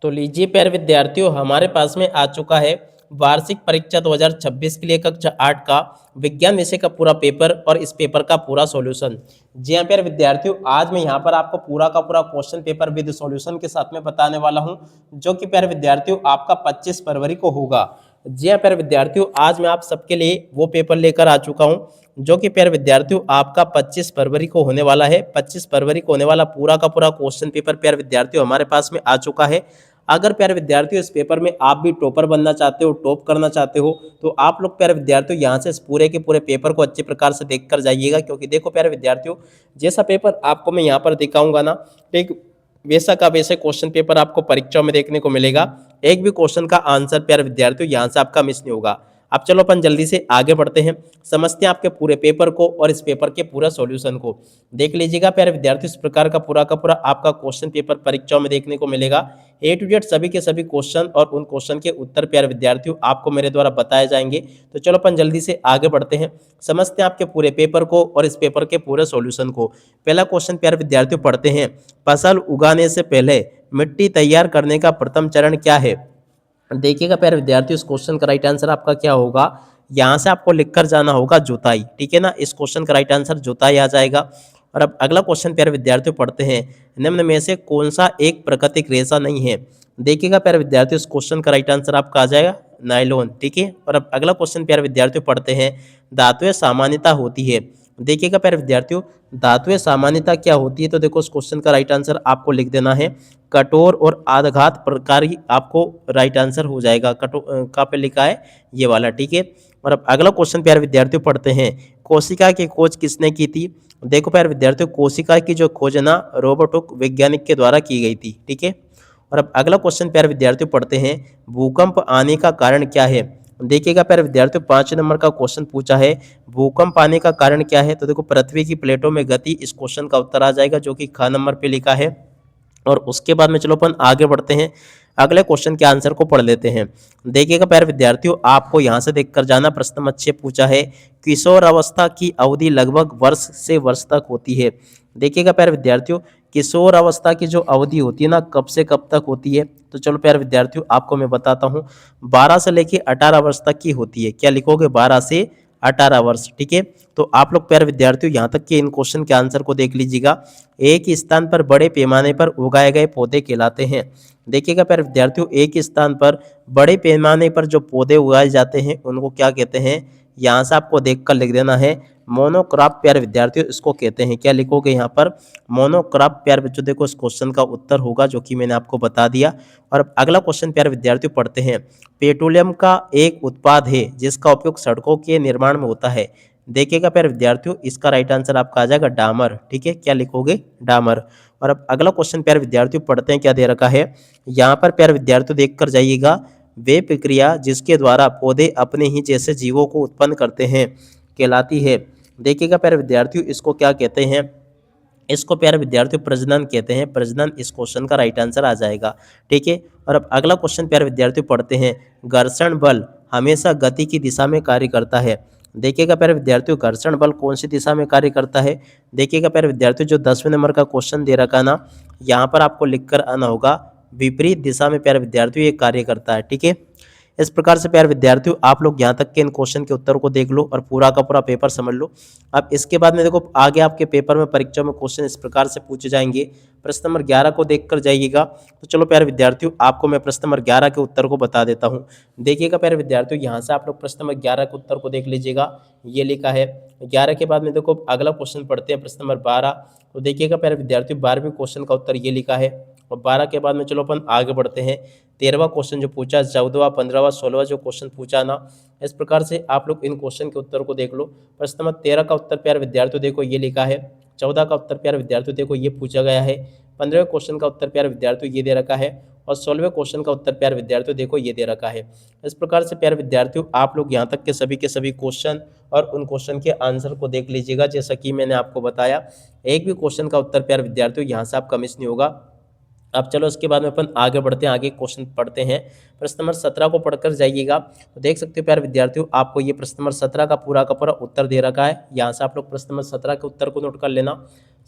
तो लीजिए प्यारे विद्यार्थियों, हमारे पास में आ चुका है वार्षिक परीक्षा 2026 के लिए कक्षा 8 का विज्ञान विषय का पूरा पेपर और इस पेपर का पूरा सॉल्यूशन। जी हाँ प्यारे विद्यार्थियों, आज मैं यहाँ पर आपको पूरा का पूरा क्वेश्चन पेपर विद सॉल्यूशन के साथ में बताने वाला हूँ, जो कि प्यारे विद्यार्थियों आपका 25 फरवरी को होगा। जी हाँ प्यारे विद्यार्थियों, आज मैं आप सबके लिए वो पेपर लेकर आ चुका हूँ जो कि प्यारे विद्यार्थियों आपका 25 फरवरी को होने वाला है। 25 फरवरी को होने वाला पूरा का पूरा क्वेश्चन पेपर प्यारे विद्यार्थियों हमारे पास में आ चुका है। अगर प्यारे विद्यार्थियों इस पेपर में आप भी टॉपर बनना चाहते हो, टॉप करना चाहते हो, तो आप लोग प्यारे विद्यार्थियों यहाँ से इस पूरे के पूरे पेपर को अच्छे प्रकार से देख कर जाइएगा। क्योंकि देखो प्यारे विद्यार्थियों, जैसा पेपर आपको मैं यहाँ पर दिखाऊंगा ना, एक वैसा का वैसे क्वेश्चन पेपर आपको परीक्षा में देखने को मिलेगा। एक भी क्वेश्चन का आंसर प्यारे विद्यार्थियों यहाँ से आपका मिस नहीं होगा। अब चलो अपन जल्दी से आगे बढ़ते हैं, समझते हैं आपके पूरे पेपर को और इस पेपर के पूरा सॉल्यूशन को। देख लीजिएगा प्यारे विद्यार्थी, इस प्रकार का पूरा आपका क्वेश्चन पेपर परीक्षाओं में देखने को मिलेगा। ए टू जेड सभी के सभी क्वेश्चन और उन क्वेश्चन के उत्तर प्यारे विद्यार्थियों आपको मेरे द्वारा बताए जाएंगे। तो चलो अपन जल्दी से आगे बढ़ते हैं, समझते हैं आपके पूरे पेपर को और इस पेपर के पूरे सॉल्यूशन को। पहला क्वेश्चन प्यारे विद्यार्थियों पढ़ते हैं, फसल उगाने से पहले मिट्टी तैयार करने का प्रथम चरण क्या है। देखिएगा प्यारे विद्यार्थियों, इस क्वेश्चन का राइट आंसर आपका क्या होगा, यहाँ से आपको लिखकर जाना होगा जुताई। ठीक है ना, इस क्वेश्चन का राइट आंसर जुताई आ जाएगा। और अब अगला क्वेश्चन प्यारे विद्यार्थियों पढ़ते हैं, निम्न में से कौन सा एक प्राकृतिक रेशा नहीं है। देखिएगा प्यारे विद्यार्थियों, इस क्वेश्चन का राइट आंसर आपका आ जाएगा नायलॉन। ठीक है, और अब अगला क्वेश्चन प्यारे विद्यार्थियों पढ़ते हैं, धातुएं सामान्यता होती है। देखिएगा प्यारे विद्यार्थियों, धातुएं सामान्यता क्या होती है, तो देखो इस क्वेश्चन का राइट आंसर आपको लिख देना है कठोर और आघात प्रकारी, आपको राइट आंसर हो जाएगा। कहाँ पे लिखा है, ये वाला। ठीक है, और अब अगला क्वेश्चन प्यारे विद्यार्थियों पढ़ते हैं, कोशिका की खोज किसने की थी। देखो प्यारे विद्यार्थियों, कोशिका की जो खोज ना रॉबर्ट हुक वैज्ञानिक के द्वारा की गई थी। ठीक है, और अब अगला क्वेश्चन प्यारे विद्यार्थियों पढ़ते हैं, भूकंप आने का कारण क्या है। देखिएगा प्यारे विद्यार्थियों, 5 नंबर का क्वेश्चन पूछा है, भूकंप आने का कारण क्या है। तो देखो पृथ्वी की प्लेटों में गति, इस क्वेश्चन का उत्तर आ जाएगा, जो कि ख नंबर पे लिखा है। और उसके बाद में चलो अपन आगे बढ़ते हैं, अगले क्वेश्चन के आंसर को पढ़ लेते हैं। देखिएगा प्यारे विद्यार्थियों, आपको यहाँ से देखकर जाना, प्रश्न नंबर 6 पूछा है, किशोर अवस्था की अवधि लगभग वर्ष से वर्ष तक होती है। देखिएगा प्यारे विद्यार्थियों, किशोर अवस्था की जो अवधि होती है ना, कब से कब तक होती है। तो चलो प्यारे विद्यार्थियों आपको मैं बताता हूँ, 12 से लेके 18 वर्ष तक की होती है। क्या लिखोगे, 12 से 18 वर्ष। ठीक है, तो आप लोग प्यारे विद्यार्थियों यहाँ तक के इन क्वेश्चन के आंसर को देख लीजिएगा। एक ही स्थान पर बड़े पैमाने पर उगाए गए पौधे कहलाते हैं। देखिएगा प्यारे विद्यार्थियों, एक ही स्थान पर बड़े पैमाने पर जो पौधे उगाए जाते हैं उनको क्या कहते हैं, यहाँ से आपको देखकर लिख देना है मोनोक्रॉप। प्यारे विद्यार्थियों इसको कहते हैं। क्या लिखोगे यहाँ पर, मोनोक्रॉप। प्यारे बच्चों देखो इस क्वेश्चन का उत्तर होगा, जो कि मैंने आपको बता दिया। और अब अगला क्वेश्चन प्यारे विद्यार्थियों पढ़ते हैं, पेट्रोलियम का एक उत्पाद है जिसका उपयोग सड़कों के निर्माण में होता है। देखिएगा प्यारे विद्यार्थियों, इसका राइट आंसर आपका आ जाएगा डामर। ठीक है, क्या लिखोगे, डामर। और अब अगला क्वेश्चन प्यारे विद्यार्थियों पढ़ते हैं, क्या दे रखा है यहाँ पर प्यारे विद्यार्थियों, देख कर जाइएगा, वे प्रक्रिया जिसके द्वारा पौधे अपने ही जैसे जीवों को उत्पन्न करते हैं कहलाती है। देखिएगा प्यारे विद्यार्थियों, इसको क्या कहते हैं, इसको प्यारे विद्यार्थियों प्रजनन कहते हैं। प्रजनन इस क्वेश्चन का राइट आंसर आ जाएगा। ठीक है, और अब अगला क्वेश्चन प्यारे विद्यार्थियों पढ़ते हैं, घर्षण बल हमेशा गति की दिशा में कार्य करता है। देखिएगा प्यारे विद्यार्थियों, घर्षण बल कौन सी दिशा में कार्य करता है। देखिएगा प्यारे विद्यार्थियों, जो 10वें नंबर का क्वेश्चन दे रखा ना, यहाँ पर आपको लिख कर आना होगा, विपरीत दिशा में प्यारे विद्यार्थियों ये कार्य करता है। ठीक है, इस प्रकार से प्यारे विद्यार्थियों आप लोग यहाँ तक के इन क्वेश्चन के उत्तर को देख लो और पूरा का पूरा पेपर समझ लो। अब इसके बाद में देखो आगे आपके पेपर में परीक्षा में क्वेश्चन इस प्रकार से पूछे जाएंगे। प्रश्न नंबर 11 को देखकर जाइएगा। तो चलो प्यारे विद्यार्थियों, आपको मैं प्रश्न नंबर 11 के उत्तर को बता देता हूँ। देखिएगा प्यारे विद्यार्थियों, यहाँ से आप लोग प्रश्न नंबर 11 के उत्तर को देख लीजिएगा, ये लिखा है। 11 के बाद में देखो अगला क्वेश्चन पढ़ते हैं, प्रश्न नंबर 12। तो देखिएगा प्यारे विद्यार्थियों, 12वें क्वेश्चन का उत्तर ये लिखा है। और 12 के बाद में चलो अपन आगे बढ़ते हैं, 13वां क्वेश्चन जो पूछा, 14वां, 15वां, 16वां जो क्वेश्चन पूछा ना, इस प्रकार से आप लोग इन क्वेश्चन के उत्तर को देख लो। प्रश्न नंबर 13 का उत्तर प्यारे विद्यार्थियों देखो ये लिखा है। 14 का उत्तर प्यारे विद्यार्थियों देखो ये पूछा गया है। 15वें क्वेश्चन का उत्तर प्यारे विद्यार्थियों ये दे रखा है। और 16वें क्वेश्चन का उत्तर प्यारे विद्यार्थियों देखो ये दे रखा है। इस प्रकार से प्यारे विद्यार्थियों आप लोग यहाँ तक के सभी क्वेश्चन और उन क्वेश्चन के आंसर को देख लीजिएगा। जैसा कि मैंने आपको बताया, एक भी क्वेश्चन का उत्तर प्यारे विद्यार्थियों यहाँ से आपका मिस नहीं होगा। अब चलो इसके बाद में अपन आगे बढ़ते हैं, आगे क्वेश्चन पढ़ते हैं। प्रश्न नंबर 17 को पढ़कर जाइएगा। तो देख सकते हो प्यारे विद्यार्थियों, आपको ये प्रश्न नंबर 17 का पूरा उत्तर दे रखा है। यहाँ से आप लोग प्रश्न नंबर 17 के उत्तर को नोट कर लेना।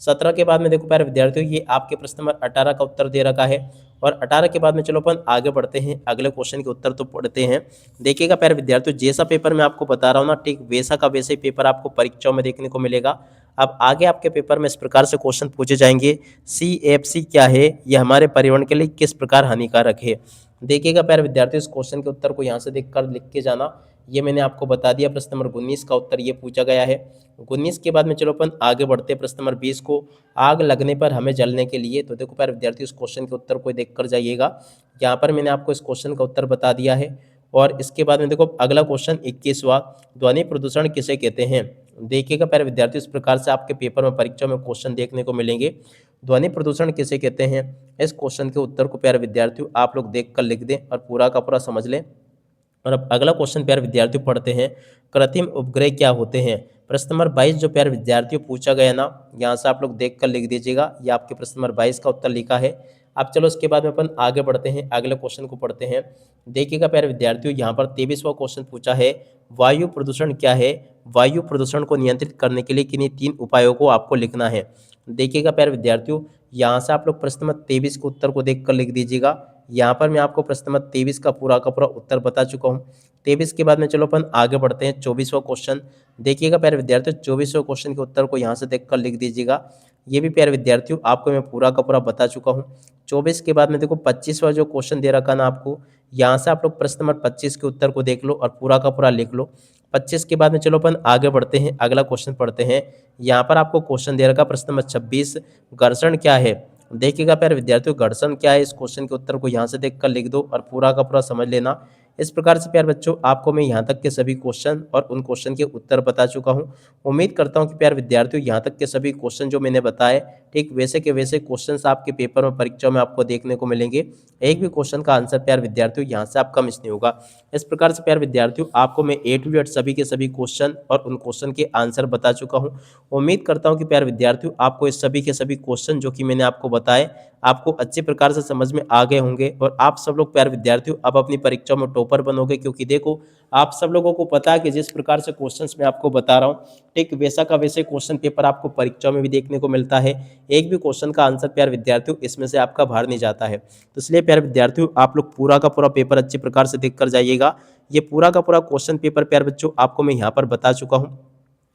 17 के बाद में देखो प्यारे विद्यार्थियों ये आपके प्रश्न नंबर 18 का उत्तर दे रखा है। और 18 के बाद में चलो अपन आगे बढ़ते हैं, अगले क्वेश्चन के उत्तर तो पढ़ते हैं। देखिएगा प्यारे विद्यार्थियों, जैसा पेपर मैं आपको बता रहा हूँ ना, ठीक वैसा का वैसे ही पेपर आपको परीक्षाओं में देखने को मिलेगा। अब आगे आपके पेपर में इस प्रकार से क्वेश्चन पूछे जाएंगे, CFC क्या है, ये हमारे पर्यावरण के लिए किस प्रकार हानिकारक है। देखिएगा प्यारे विद्यार्थियों, इस क्वेश्चन के उत्तर को यहाँ से देखकर लिख के जाना। ये मैंने आपको बता दिया, प्रश्न नंबर 19 का उत्तर ये पूछा गया है। 19 के बाद में चलो अपन आगे बढ़ते हैं प्रश्न नंबर 20 को, आग लगने पर हमें जलने के लिए। तो देखो प्यारे विद्यार्थियों, इस क्वेश्चन के उत्तर को देख कर जाइएगा। यहाँ पर मैंने आपको इस क्वेश्चन का उत्तर बता दिया है। और इसके बाद में देखो अगला क्वेश्चन 21वां, ध्वनि प्रदूषण किसे कहते हैं। देखिएगा प्यारे विद्यार्थियों, इस प्रकार से आपके पेपर में परीक्षा में क्वेश्चन देखने को मिलेंगे, ध्वनि प्रदूषण किसे कहते हैं। इस क्वेश्चन के उत्तर को प्यारे विद्यार्थियों आप लोग देख कर लिख दें और पूरा का पूरा समझ लें। और अब अगला क्वेश्चन प्यारे विद्यार्थियों पढ़ते हैं, कृत्रिम उपग्रह क्या होते हैं। प्रश्न नंबर 22 जो प्यारे विद्यार्थियों पूछा गया ना, यहाँ से आप लोग देख कर लिख दीजिएगा, ये आपके प्रश्न नंबर 22 का उत्तर लिखा है। अब चलो इसके बाद में अपन आगे बढ़ते हैं, अगले क्वेश्चन को पढ़ते हैं। देखिएगा प्यारे विद्यार्थियों, यहाँ पर 23वां क्वेश्चन पूछा है, वायु प्रदूषण क्या है। वायु प्रदूषण को नियंत्रित करने के लिए किन्हीं 3 उपायों को आपको लिखना है। देखिएगा प्यारे विद्यार्थियों, यहाँ से आप लोग प्रश्न नंबर 23 के उत्तर को देख कर लिख दीजिएगा। यहाँ पर मैं आपको प्रश्न नंबर 23 का पूरा उत्तर बता चुका हूँ। 23 के बाद में चलो अपन आगे बढ़ते हैं 24वां क्वेश्चन। देखिएगा प्यारे विद्यार्थियों, 24वें क्वेश्चन के उत्तर को यहाँ से देखकर लिख दीजिएगा। ये भी प्यारे विद्यार्थियों आपको मैं पूरा का पूरा बता चुका हूँ। 24 के बाद में देखो 25वां जो क्वेश्चन दे रखा ना आपको, यहाँ से आप लोग प्रश्न नंबर 25 के उत्तर को देख लो और पूरा का पूरा लिख लो। 25 के बाद में चलो अपन आगे बढ़ते हैं, अगला क्वेश्चन पढ़ते हैं। यहाँ पर आपको क्वेश्चन दे रखा प्रश्न नंबर 26, घर्षण क्या है। देखिएगा प्यारे विद्यार्थियों, घर्षण क्या है, इस क्वेश्चन के उत्तर को यहाँ से देखकर लिख दो और पूरा का पूरा समझ लेना। इस प्रकार से प्यारे बच्चों आपको मैं यहाँ तक के सभी क्वेश्चन और उन क्वेश्चन के उत्तर बता चुका हूँ। उम्मीद करता हूँ कि प्यारे विद्यार्थियों यहाँ तक के सभी क्वेश्चन जो मैंने बताए, ठीक वैसे के वैसे क्वेश्चंस आपके पेपर में परीक्षा में आपको देखने को मिलेंगे। एक भी क्वेश्चन का आंसर प्यारे विद्यार्थियों यहाँ से आपका मिस नहीं होगा। इस प्रकार से प्यारे विद्यार्थियों आपको मैं A to Z सभी के सभी क्वेश्चन और उन क्वेश्चन के आंसर बता चुका हूँ। उम्मीद करता हूँ कि प्यारे विद्यार्थियों आपको इस सभी के सभी क्वेश्चन जो कि मैंने आपको बताए आपको अच्छे प्रकार से समझ में आ गए होंगे और आप सब लोग प्यारे विद्यार्थियों अब अपनी परीक्षाओं में टॉपर बनोगे। क्योंकि देखो आप सब लोगों को पता है कि जिस प्रकार से क्वेश्चंस मैं आपको बता रहा हूँ, ठीक वैसा का वैसे क्वेश्चन पेपर आपको परीक्षा में भी देखने को मिलता है। एक भी क्वेश्चन का आंसर प्यारे विद्यार्थियों इसमें से आपका बाहर नहीं जाता है। तो इसलिए प्यारे विद्यार्थियों आप लोग पूरा का पूरा पेपर अच्छे प्रकार से देख कर जाइएगा। ये पूरा का पूरा क्वेश्चन पेपर प्यारे बच्चों आपको मैं यहाँ पर बता चुका हूँ।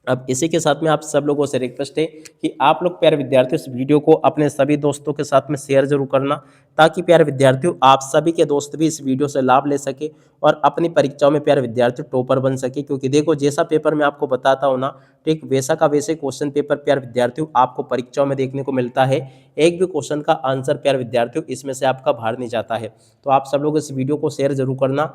अब इसी के साथ में आप सब लोगों से रिक्वेस्ट है कि आप लोग प्यारे विद्यार्थियों इस वीडियो को अपने सभी दोस्तों के साथ में शेयर जरूर करना, ताकि प्यारे विद्यार्थियों आप सभी के दोस्त भी इस वीडियो से लाभ ले सके और अपनी परीक्षाओं में प्यारे विद्यार्थियों टॉपर बन सके। क्योंकि देखो जैसा पेपर मैं आपको बताता हूँ ना, ठीक वैसा का वैसे क्वेश्चन पेपर प्यारे विद्यार्थियों आपको परीक्षाओं में देखने को मिलता है। एक भी क्वेश्चन का आंसर प्यारे विद्यार्थियों इसमें से आपका बाहर नहीं जाता है। तो आप सब लोग इस वीडियो को शेयर जरूर करना।